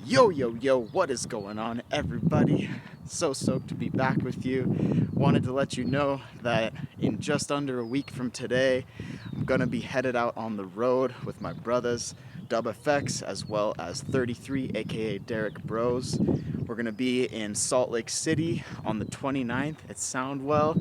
Yo, what is going on, everybody? So stoked to be back with you. Wanted to let you know that in just under a week from today, I'm gonna be headed out on the road with my brothers, Dub FX, as well as 33, aka Derek Bros. We're gonna be in Salt Lake City on the 29th at Soundwell.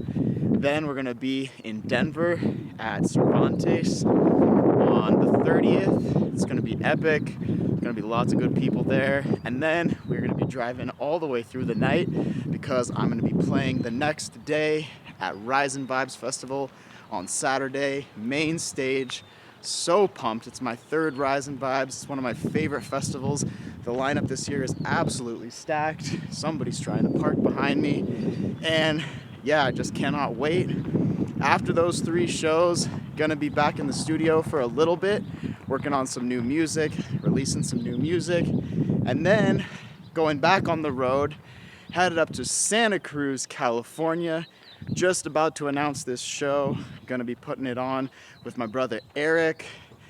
Then we're gonna be in Denver at Cervantes on the 30th. It's gonna be epic. There's gonna be lots of good people there. And then we're gonna be driving all the way through the night because I'm gonna be playing the next day at Rise and Vibes Festival on Saturday, main stage. So pumped. It's my third Rise and Vibes. It's one of my favorite festivals. The lineup this year is absolutely stacked. Somebody's trying to park behind me. And yeah, I just cannot wait. After those three shows, gonna be back in the studio for a little bit, working on some new music, releasing some new music, and then going back on the road, headed up to Santa Cruz, California. Just about to announce this show. Gonna be putting it on with my brother Eric.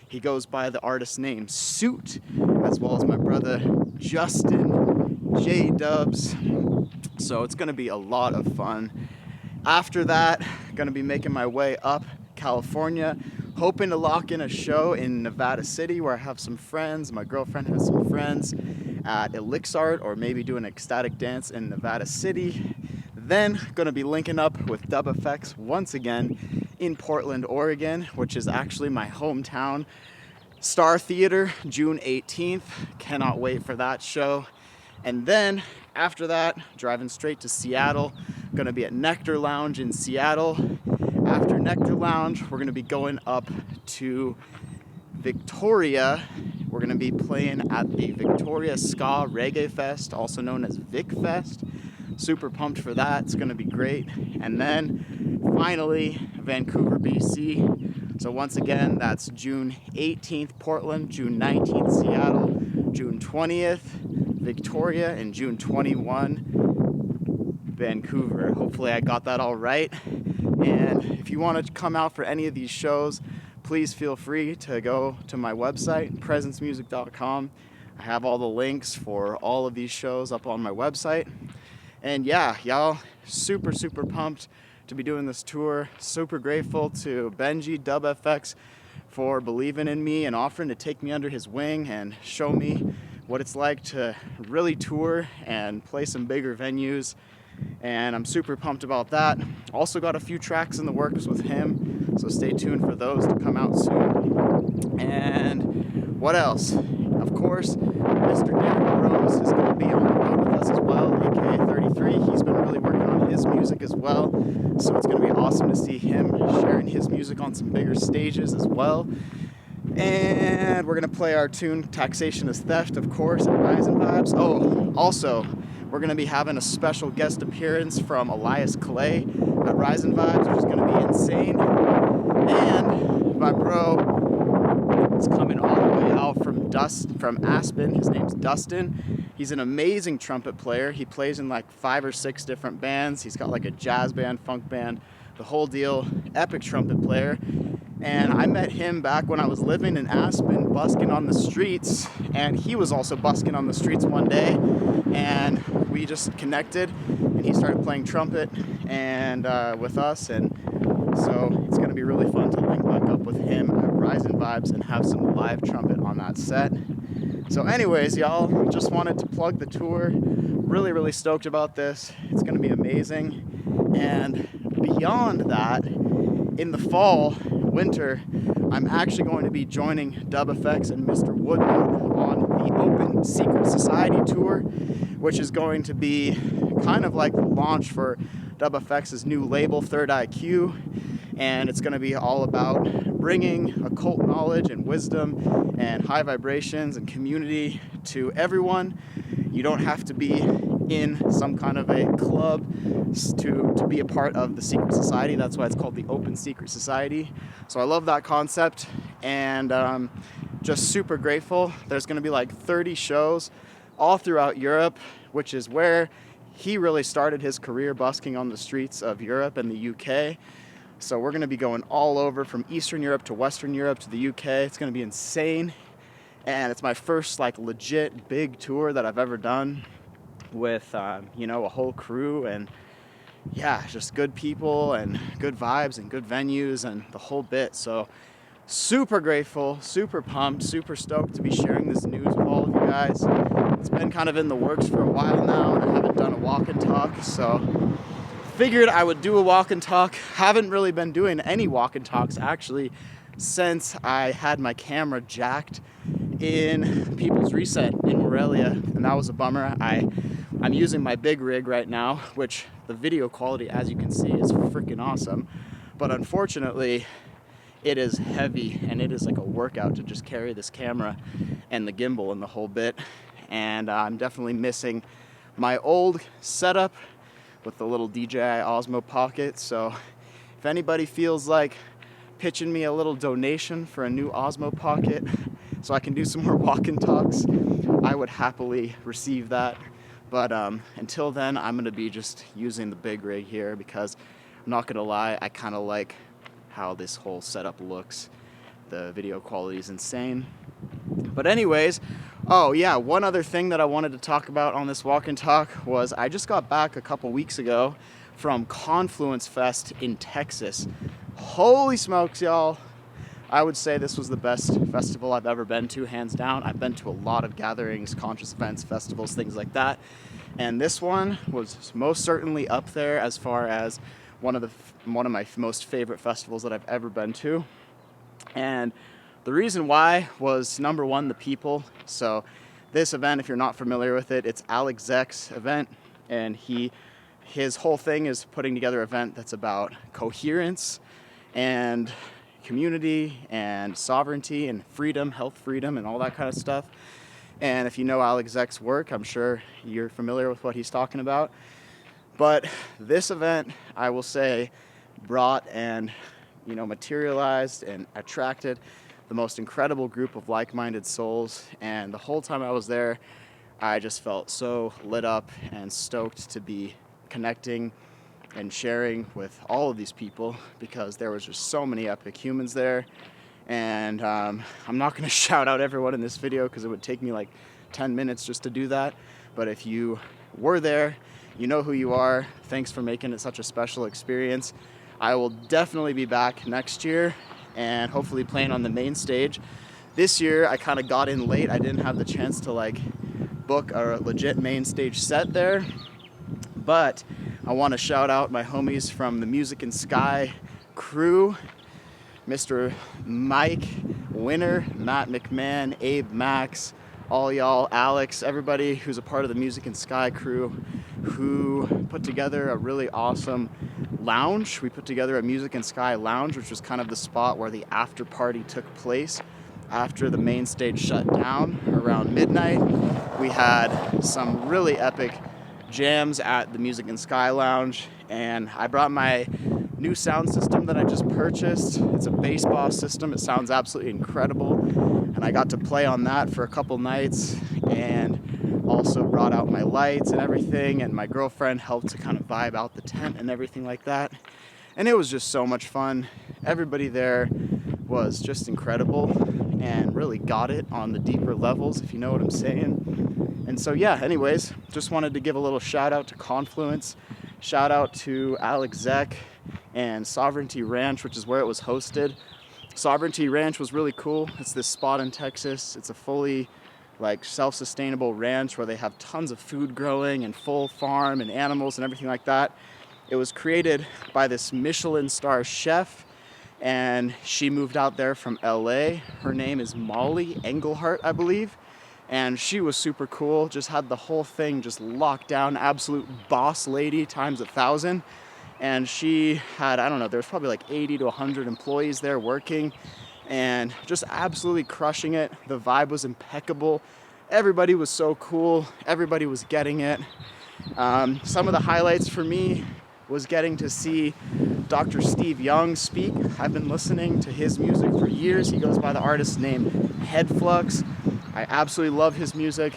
He goes by the artist name Suit, as well as my brother Justin, J Dubs. So it's gonna be a lot of fun. After that, gonna be making my way up California, hoping to lock in a show in Nevada City where I have some friends. My girlfriend has some friends at Elixart, or maybe do an ecstatic dance in Nevada City. Then gonna be linking up with Dub FX once again in Portland, Oregon, which is actually my hometown. Star Theater, June 18th. Cannot wait for that show. And then after that, driving straight to Seattle. Gonna be at Nectar Lounge in Seattle. After Nectar Lounge, we're gonna be going up to Victoria. We're gonna be playing at the Victoria Ska Reggae Fest, also known as Vic Fest. Super pumped for that. It's gonna be great. And then finally, Vancouver, BC. So once again, that's June 18th, Portland, June 19th, Seattle, June 20th, Victoria, and June 21, Vancouver. Hopefully I got that all right. And if you want to come out for any of these shows, please feel free to go to my website, presencemusic.com. I have all the links for all of these shows up on my website. And yeah, y'all, super pumped to be doing this tour. Super grateful to Benji, Dub FX, for believing in me and offering to take me under his wing and show me what it's like to really tour and play some bigger venues. And I'm super pumped about that. Also got a few tracks in the works with him, so stay tuned for those to come out soon. And what else? Of course, Mr. Derek Rose is going to be on the road with us as well, aka 33. He's been really working on his music as well, so it's going to be awesome to see him sharing his music on some bigger stages as well. And we're going to play our tune Taxation is Theft, of course, at Rise and Vibes. Oh, also, we're going to be having a special guest appearance from Elias Clay at Rise and Vibes, which is going to be insane. And my bro is coming all the way out from Aspen. His name's Dustin. He's an amazing trumpet player. He plays in like 5 or 6 different bands. He's got like a jazz band, funk band, the whole deal. Epic trumpet player. And I met him back when I was living in Aspen, busking on the streets, and he was also busking on the streets one day, and we just connected, and he started playing trumpet and with us, and so it's going to be really fun to link back up with him at Rise and Vibes and have some live trumpet on that set. So anyways, y'all, just wanted to plug the tour. Really stoked about this. It's going to be amazing. And beyond that, in the fall, winter, I'm actually going to be joining Dub FX and Mr. Woodnote on the Open Secret Society tour, which is going to be kind of like the launch for Dub FX's new label, Third IQ, and it's going to be all about bringing occult knowledge and wisdom and high vibrations and community to everyone. You don't have to be in some kind of a club to be a part of the secret society. That's why it's called the Open Secret Society. So I love that concept, and just super grateful. There's going to be like 30 shows all throughout Europe, which is where he really started his career, busking on the streets of Europe and the UK. So we're going to be going all over, from Eastern Europe to Western Europe to the UK. It's going to be insane. And it's my first like legit big tour that I've ever done with, a whole crew, and yeah, just good people and good vibes and good venues and the whole bit. So super grateful, super pumped, super stoked to be sharing this news with all of you guys. It's been kind of in the works for a while now, and I haven't done a walk and talk, so figured I would do a walk and talk. Haven't really been doing any walk and talks actually since I had my camera jacked in People's Reset in Morelia, and that was a bummer. I'm using my big rig right now, which the video quality, as you can see, is freaking awesome, but unfortunately it is heavy, and it is like a workout to just carry this camera and the gimbal and the whole bit. And I'm definitely missing my old setup with the little DJI Osmo Pocket. So if anybody feels like pitching me a little donation for a new Osmo Pocket so I can do some more walk and talks, I would happily receive that. But until then, I'm going to be just using the big rig here because I'm not going to lie, I kind of like how this whole setup looks. The video quality is insane. But anyways, oh yeah, one other thing that I wanted to talk about on this walk and talk was I just got back a couple weeks ago from Confluence Fest in Texas. Holy smokes, y'all. I would say this was the best festival I've ever been to, hands down. I've been to a lot of gatherings, conscious events, festivals, things like that. And this one was most certainly up there as far as one of my most favorite festivals that I've ever been to. And the reason why was, number one, the people. So this event, if you're not familiar with it, it's Alex Zek's event, and his whole thing is putting together an event that's about coherence and community and sovereignty and freedom, health freedom, and all that kind of stuff. And if you know Alex Zek's work, I'm sure you're familiar with what he's talking about. But this event, I will say, brought and materialized and attracted the most incredible group of like-minded souls. And the whole time I was there, I just felt so lit up and stoked to be connecting and sharing with all of these people, because there was just so many epic humans there. And I'm not going to shout out everyone in this video because it would take me like 10 minutes just to do that. But if you were there, you know who you are. Thanks for making it such a special experience. I will definitely be back next year and hopefully playing on the main stage. This year I kind of got in late. I didn't have the chance to book a legit main stage set there. But I want to shout out my homies from the Music and Sky crew, Mr. Mike Winner, Matt McMahon, Abe Max, all y'all, Alex, everybody who's a part of the Music and Sky crew, who put together a really awesome lounge. We put together a Music and Sky lounge, which was kind of the spot where the after party took place after the main stage shut down around midnight. We had some really epic jams at the Music and Sky lounge, and I brought my new sound system that I just purchased. It's a bass boss system. It sounds absolutely incredible, and I got to play on that for a couple nights, and also brought out my lights and everything, and my girlfriend helped to kind of vibe out the tent and everything like that, and it was just so much fun. Everybody there was just incredible and really got it on the deeper levels, if you know what I'm saying. And so yeah, anyways, just wanted to give a little shout out to Confluence, shout out to Alex Zek and Sovereignty Ranch, which is where it was hosted. Sovereignty Ranch was really cool. It's this spot in Texas. It's a fully self-sustainable ranch where they have tons of food growing and full farm and animals and everything like that. It was created by this Michelin star chef, and she moved out there from LA. Her name is Molly Engelhart, I believe. And she was super cool, just had the whole thing just locked down, absolute boss lady times 1,000. And she had, I don't know, there's probably 80 to 100 employees there working, and just absolutely crushing it. The vibe was impeccable. Everybody was so cool. Everybody was getting it. Some of the highlights for me was getting to see Dr. Steve Young speak. I've been listening to his music for years. He goes by the artist name Headflux. I absolutely love his music.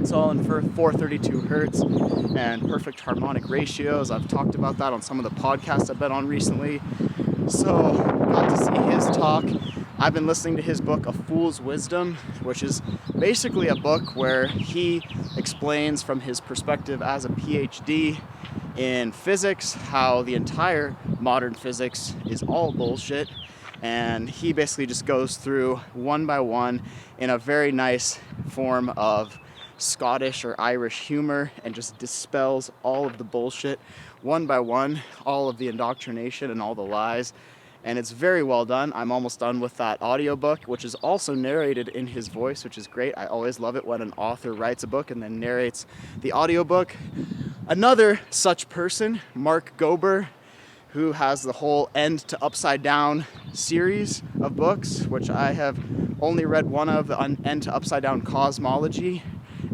It's all in 432 hertz and perfect harmonic ratios. I've talked about that on some of the podcasts I've been on recently. So got to see his talk, I've been listening to his book, A Fool's Wisdom, which is basically a book where he explains from his perspective as a PhD in physics how the entire modern physics is all bullshit. And he basically just goes through one by one in a very nice form of Scottish or Irish humor and just dispels all of the bullshit one by one, all of the indoctrination and all the lies. And it's very well done. I'm almost done with that audiobook, which is also narrated in his voice, which is great. I always love it when an author writes a book and then narrates the audiobook. Another such person, Mark Gober, who has the whole End to Upside Down series of books, which I have only read one of, the End to Upside Down Cosmology,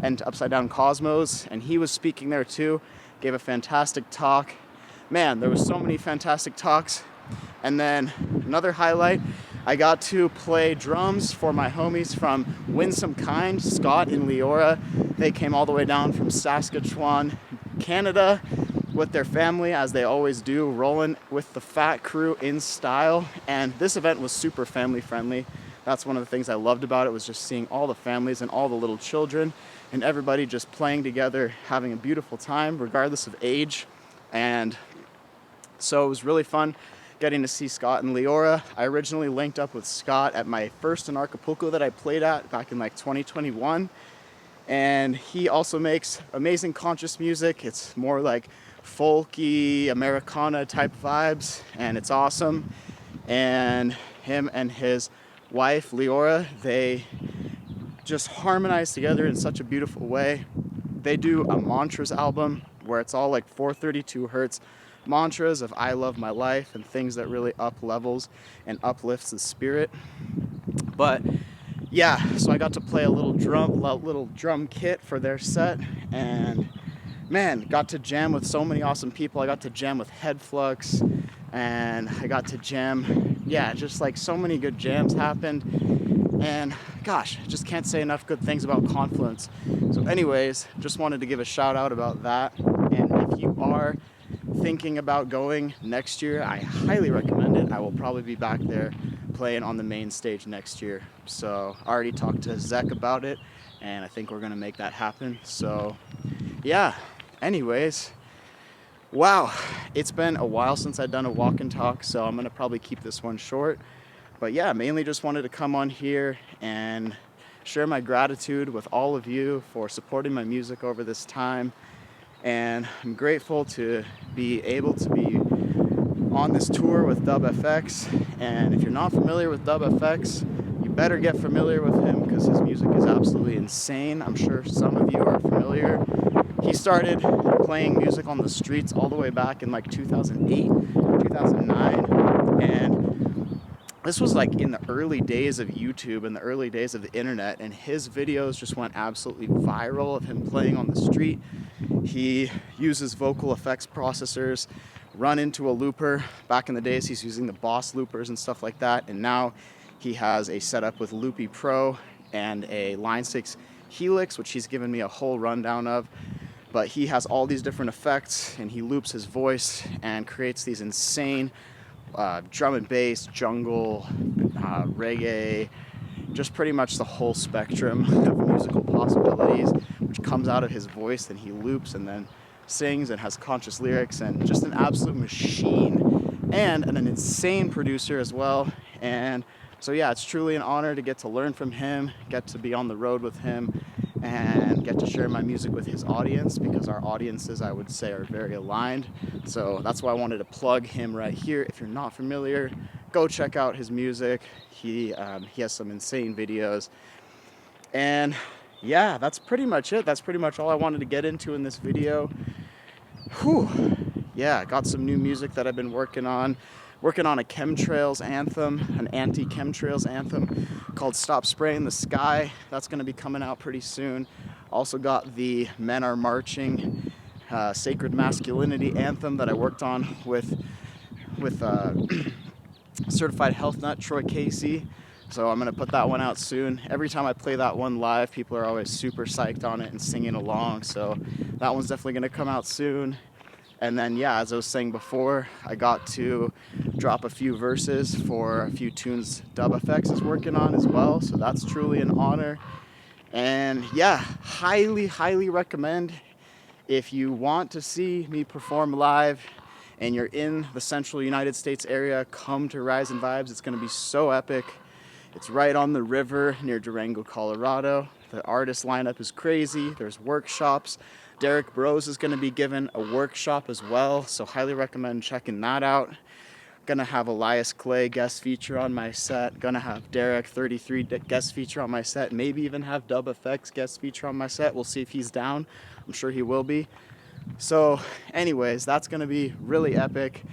End to Upside Down Cosmos, and he was speaking there too, gave a fantastic talk. Man, there was so many fantastic talks. And then another highlight, I got to play drums for my homies from Winsome Kind, Scott and Leora. They came all the way down from Saskatchewan, Canada, with their family, as they always do, rolling with the fat crew in style. And this event was super family friendly. That's one of the things I loved about it, was just seeing all the families and all the little children and everybody just playing together, having a beautiful time regardless of age. And so it was really fun getting to see Scott and Leora. I originally linked up with Scott at my first in Acapulco that I played at back in like 2021. And he also makes amazing conscious music. It's more like folky, Americana type vibes, and it's awesome. And him and his wife, Leora, they just harmonize together in such a beautiful way. They do a mantras album where it's all like 432 hertz mantras of I love my life and things that really up levels and uplifts the spirit. But yeah, so I got to play a little drum kit for their set, and man, got to jam with so many awesome people. I got to jam with Headflux, and I got to jam, just like so many good jams happened. And gosh, I just can't say enough good things about Confluence. So anyways, just wanted to give a shout out about that. And if you are thinking about going next year, I highly recommend it. I will probably be back there playing on the main stage next year. So I already talked to Zek about it, and I think we're gonna make that happen. So yeah, anyways, wow, it's been a while since I've done a walk and talk, so I'm gonna probably keep this one short. But yeah, mainly just wanted to come on here and share my gratitude with all of you for supporting my music over this time. And I'm grateful to be able to be on this tour with DubFX. And if you're not familiar with DubFX, you better get familiar with him because his music is absolutely insane. I'm sure some of you are familiar. He started playing music on the streets all the way back in like 2008, 2009. And this was like in the early days of YouTube and the early days of the internet. And his videos just went absolutely viral of him playing on the street. He uses vocal effects processors, run into a looper. Back in the days, he's using the Boss loopers and stuff like that. And now he has a setup with Loopy Pro and a Line 6 Helix, which he's given me a whole rundown of. But he has all these different effects, and he loops his voice and creates these insane drum and bass, jungle, reggae, just pretty much the whole spectrum of musical possibilities, which comes out of his voice, and he loops and then sings and has conscious lyrics, and just an absolute machine, and an insane producer as well. And so yeah, it's truly an honor to get to learn from him, get to be on the road with him, and get to share my music with his audience, because our audiences, I would say, are very aligned. So that's why I wanted to plug him right here. If you're not familiar, go check out his music. He has some insane videos. And yeah, that's pretty much it. That's pretty much all I wanted to get into in this video. Whew. Yeah, got some new music that I've been working on a chemtrails anthem, an anti-chemtrails anthem called Stop Spraying the Sky. That's going to be coming out pretty soon. Also got the Men Are Marching Sacred Masculinity anthem that I worked on with certified health nut Troy Casey. So I'm going to put that one out soon. Every time I play that one live, people are always super psyched on it and singing along. So that one's definitely going to come out soon. And then, yeah, as I was saying before, I got to drop a few verses for a few tunes Dub FX is working on as well, so that's truly an honor. And yeah, highly recommend, if you want to see me perform live and you're in the central United States area, come to Rise and Vibes. It's going to be so epic. It's right on the river near Durango, Colorado. The artist lineup is crazy. There's workshops. Derek Bros is going to be giving a workshop as well, so highly recommend checking that out. Gonna have Elias Clay guest feature on my set. Gonna have Derek 33 guest feature on my set. Maybe even have Dub FX guest feature on my set. We'll see if he's down. I'm sure he will be. So anyways, that's gonna be really epic.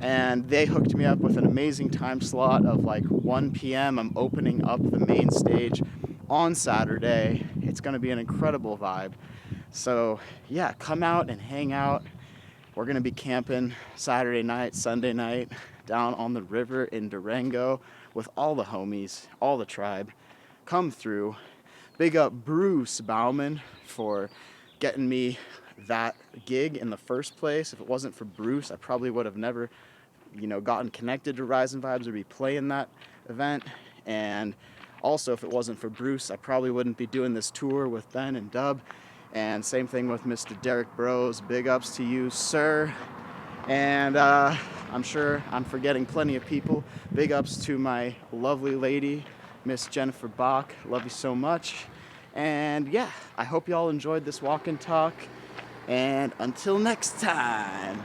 And they hooked me up with an amazing time slot of like 1 p.m. I'm opening up the main stage on Saturday. It's gonna be an incredible vibe. So yeah, come out and hang out. We're gonna be camping Saturday night, Sunday night, down on the river in Durango with all the homies, all the tribe. Come through. Big up Bruce Bauman for getting me that gig in the first place. If it wasn't for Bruce, I probably would have never, gotten connected to Rise and Vibes or be playing that event. And also, if it wasn't for Bruce, I probably wouldn't be doing this tour with Ben and Dub. And same thing with Mr. Derek Bros. Big ups to you, sir. And I'm sure I'm forgetting plenty of people. Big ups to my lovely lady, Miss Jennifer Bach. Love you so much. And yeah, I hope y'all enjoyed this walk and talk. And until next time,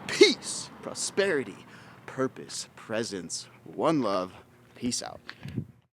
peace, prosperity, purpose, presence, one love. Peace out.